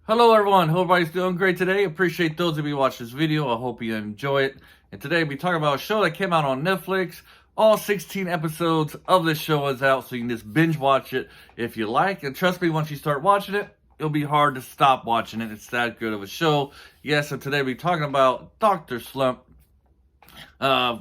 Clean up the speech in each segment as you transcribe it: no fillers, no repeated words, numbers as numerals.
Hello everyone, hope everybody's doing great today. Appreciate those of you who watch this video. I hope you enjoy it. And today we'll be talking about a show that came out on Netflix. All 16 episodes of this show is out, so you can just binge watch it if you like. And trust me, once you start watching it, it'll be hard to stop watching it. It's that good of a show. Yes, and today we'll be talking about Dr. Slump.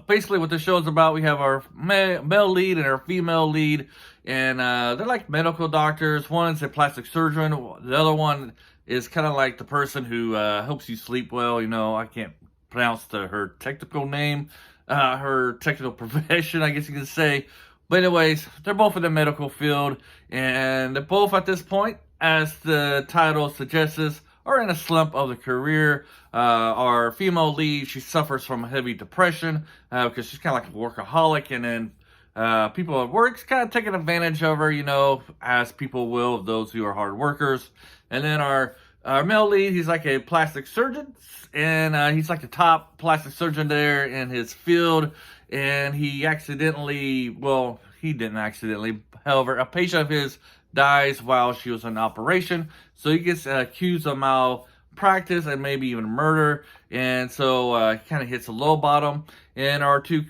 Basically what the show is about, we have our male lead and our female lead, and they're like medical doctors. One's a plastic surgeon, the other one is kind of like the person who helps you sleep well. I can't pronounce her technical name, her technical profession, I guess you could say. But anyways, they're both in the medical field, and they're both at this point, as the title suggests, are in a slump of the career. Our female lead, she suffers from heavy depression because she's kind of like a workaholic, and then people at work's kind of taking advantage of her, as people will, of those who are hard workers. And then our male lead, he's like a plastic surgeon, and he's like the top plastic surgeon there in his field. And he didn't accidentally, however, a patient of his dies while she was in operation, so he gets accused of malpractice and maybe even murder, and so he kind of hits a low bottom. And our two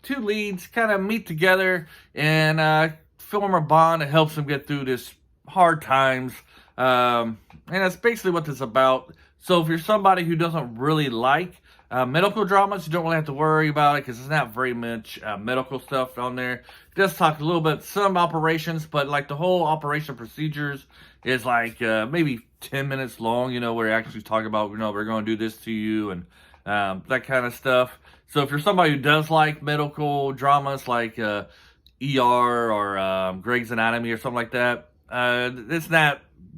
leads kind of meet together and form a bond that helps them get through this hard times, and that's basically what this is about. So if you're somebody who doesn't really like medical dramas, you don't really have to worry about it because there's not very much medical stuff on there. Just talk a little bit, some operations, but like the whole operation procedures is like maybe 10 minutes long, where you actually talk about, we're going to do this to you and that kind of stuff. So if you're somebody who does like medical dramas like ER or Grey's Anatomy or something like that,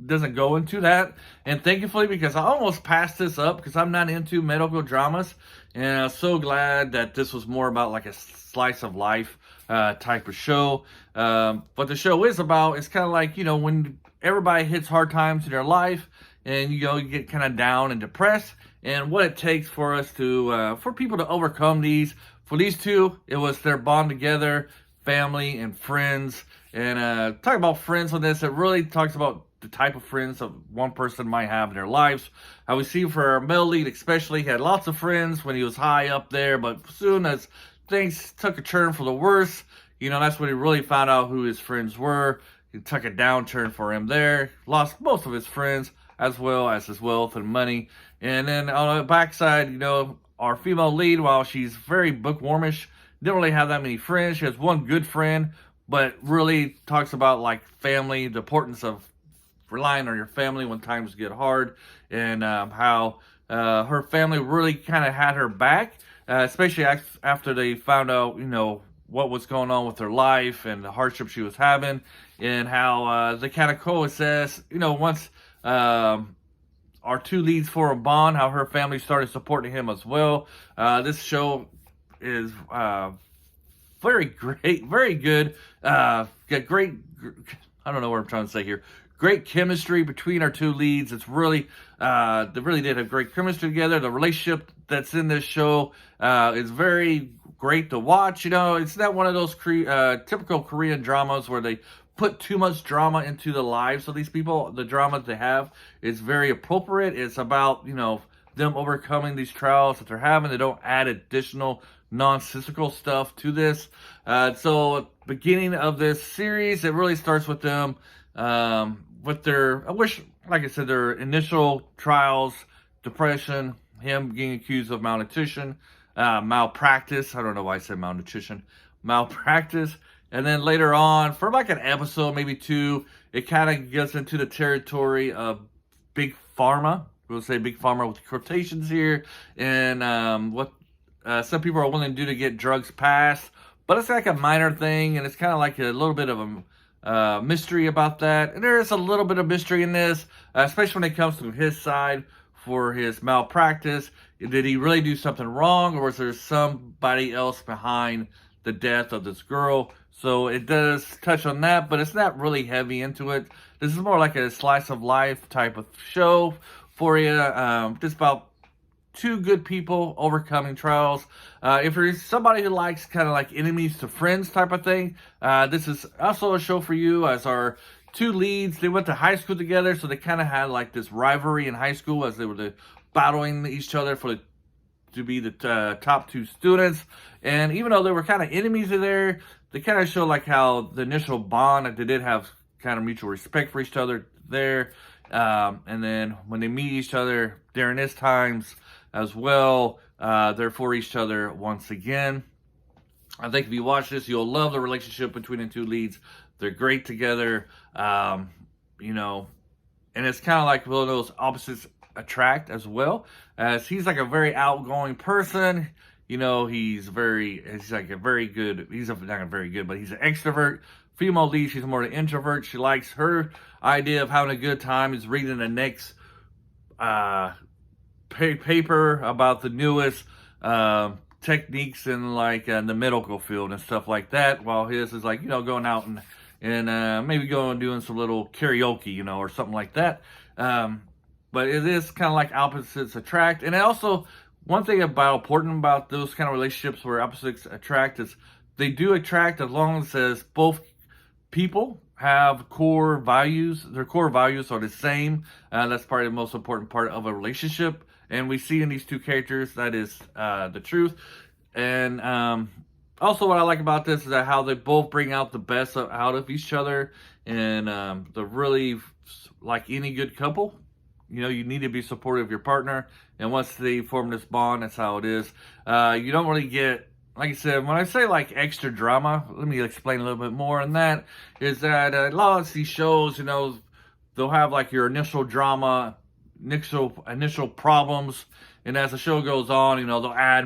doesn't go into that. And thankfully, because I almost passed this up because I'm not into medical dramas, and I'm so glad that this was more about like a slice of life type of show. What the show is about is kind of like, when everybody hits hard times in their life, and you get kind of down and depressed, and what it takes for us to for people to overcome these. For these two, it was their bond together, family and friends. And talk about friends on this, it really talks about the type of friends that one person might have in their lives. How we see for our male lead especially, he had lots of friends when he was high up there, but as soon as things took a turn for the worse, that's when he really found out who his friends were. It took a downturn for him there, lost most of his friends as well as his wealth and money. And then on the backside, our female lead, while she's very bookwormish, didn't really have that many friends. She has one good friend, but really talks about like family, the importance of relying on your family when times get hard, and how her family really kind of had her back, especially after they found out, what was going on with her life and the hardship she was having, and how they kind of coexist, once our two leads for a bond, how her family started supporting him as well. This show is very great, very good. Got great, I don't know what I'm trying to say here. Great chemistry between our two leads. It's really, they really did have great chemistry together. The relationship that's in this show is very great to watch. It's not one of those typical Korean dramas where they put too much drama into the lives of these people. The drama they have is very appropriate. It's about, them overcoming these trials that they're having. They don't add additional nonsensical stuff to this. So beginning of this series, it really starts with them with their, like I said, their initial trials, depression, him getting accused of malnutrition, malpractice. I don't know why I said malnutrition, malpractice. And then later on, for like an episode, maybe two, it kind of gets into the territory of big pharma. We'll say big pharma with quotations here, and what some people are willing to do to get drugs passed. But it's like a minor thing, and it's kind of like a little bit of a mystery about that. And there is a little bit of mystery in this, especially when it comes to his side for his malpractice. Did he really do something wrong, or was there somebody else behind the death of this girl? So it does touch on that, but it's not really heavy into it. This is more like a slice of life type of show for you. Just about two good people overcoming trials. If you're somebody who likes kind of like enemies to friends type of thing, this is also a show for you, as our, two leads, they went to high school together, so they kind of had like this rivalry in high school as they were battling each other to be the top two students. And even though they were kind of enemies there, they kind of show like how the initial bond, that they did have kind of mutual respect for each other there. And then when they meet each other during this times as well, they're for each other once again. I think if you watch this, you'll love the relationship between the two leads. They're great together, you know, and it's kind of like one of those opposites attract as well, as he's like a very outgoing person. You know, he's like a very good, not a very good, but he's an extrovert. Female lead, she's more an introvert. She likes her idea of having a good time is reading the next paper about the newest techniques in like the medical field and stuff like that, while his is like, you know, going out and maybe going and doing some little karaoke, you know, or something like that. But it is kind of like opposites attract. And also, one thing important about those kind of relationships where opposites attract is they do attract as long as both people have core values. Their core values are the same. That's probably the most important part of a relationship. And we see in these two characters that is the truth. And also what I like about this is that how they both bring out the best out of each other. And they're really like any good couple. You know, you need to be supportive of your partner. And once they form this bond, that's how it is. You don't really get, like I said, when I say like extra drama, let me explain a little bit more on that. Is that a lot of these shows, you know, they'll have like your initial drama, initial problems, and as the show goes on, you know, they'll add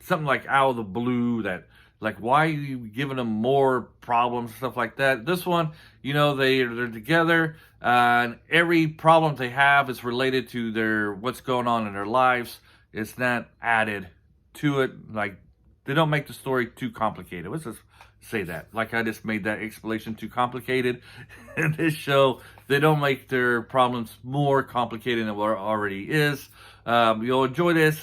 something like out of the blue that, like, why are you giving them more problems and stuff like that. This one, you know, they're together, and every problem they have is related to what's going on in their lives. It's not added to it. Like, they don't make the story too complicated. Let's just say that. Like I just made that explanation too complicated. In this show, they don't make their problems more complicated than what it already is. You'll enjoy this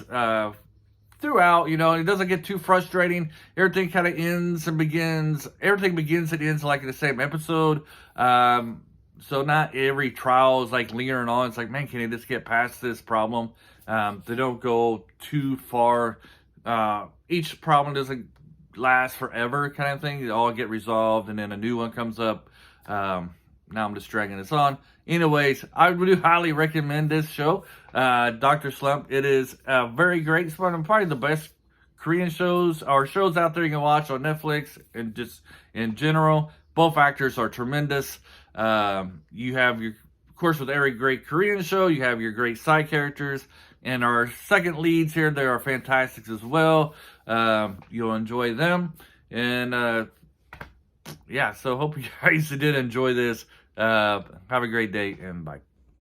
throughout. You know, it doesn't get too frustrating. Everything kind of ends and begins. Everything begins and ends like in the same episode. So not every trial is like lingering on. It's like, man, can they just get past this problem? They don't go too far. Each problem doesn't last forever, kind of thing. They all get resolved, and then a new one comes up. Now I'm just dragging this on. Anyways, I would highly recommend this show, Dr. Slump. It is very great. It's one of probably the best Korean shows or shows out there you can watch on Netflix, and just in general. Both actors are tremendous. You have of course, with every great Korean show, you have your great side characters. And our second leads here, they are fantastic as well. You'll enjoy them. And yeah, so hope you guys did enjoy this. Have a great day, and bye.